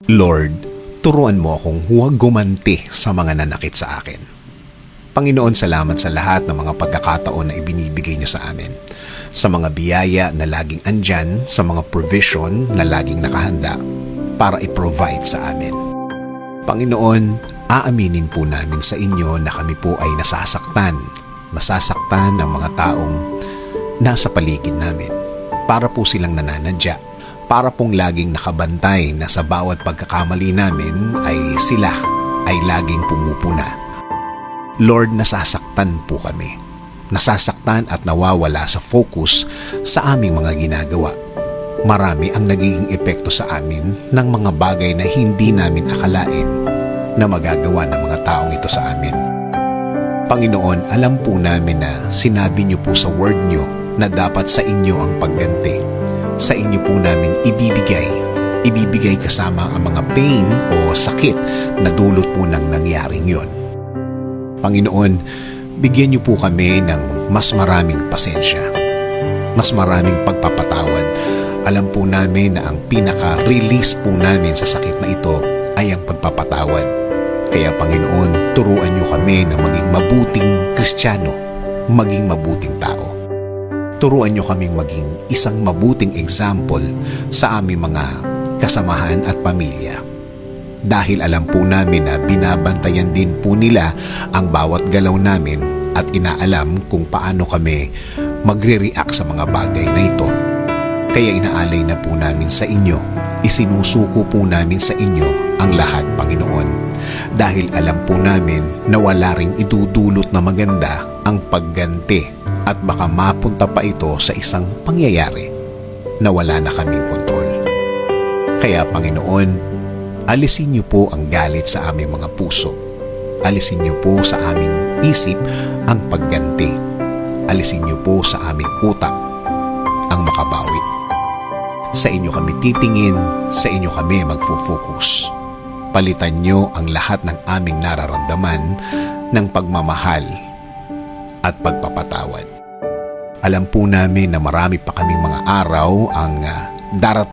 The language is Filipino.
Lord, turuan mo akong huwag gumanti sa mga nanakit sa akin. Panginoon, salamat sa lahat ng mga pagkakataon na ibinibigay niyo sa amin. Sa mga biyaya na laging andyan, sa mga provision na laging nakahanda para i-provide sa amin. Panginoon, aaminin po namin sa inyo na kami po ay nasasaktan ng mga taong nasa paligid namin. Para po silang nananadya. Para pong laging nakabantay na sa bawat pagkakamali namin ay sila ay laging pumupuna. Lord, nasasaktan po kami. Nasasaktan at nawawala sa focus sa aming mga ginagawa. Marami ang nagiging epekto sa amin ng mga bagay na hindi namin akalain na magagawa ng mga taong ito sa amin. Panginoon, alam po namin na sinabi niyo po sa word niyo na dapat sa inyo ang pagganti. Sa inyo po namin ibibigay kasama ang mga pain o sakit na dulot po ng nangyaring yon. Panginoon, bigyan niyo po kami ng mas maraming pasensya, mas maraming pagpapatawad. Alam po namin na ang pinaka-release po namin sa sakit na ito ay ang pagpapatawad. Kaya Panginoon, turuan niyo kami na maging mabuting Kristiyano, maging mabuting tao. Turuan niyo kaming maging isang mabuting example sa aming mga kasamahan at pamilya. Dahil alam po namin na binabantayan din po nila ang bawat galaw namin at inaalam kung paano kami magre-react sa mga bagay na ito. Kaya inaalay na po namin sa inyo, isinusuko po namin sa inyo ang lahat, Panginoon. Dahil alam po namin na wala ring idudulot na maganda ang pagganti at baka mapunta pa ito sa isang pangyayari na wala na kaming kontrol. Kaya Panginoon, alisin niyo po ang galit sa aming mga puso. Alisin niyo po sa aming isip ang pagganti. Alisin niyo po sa aming utak ang makabawi. Sa inyo kami titingin, sa inyo kami magfo-focus. Palitan niyo ang lahat ng aming nararamdaman ng pagmamahal at pagpapatawad. Alam po namin na marami pa kaming mga araw ang darating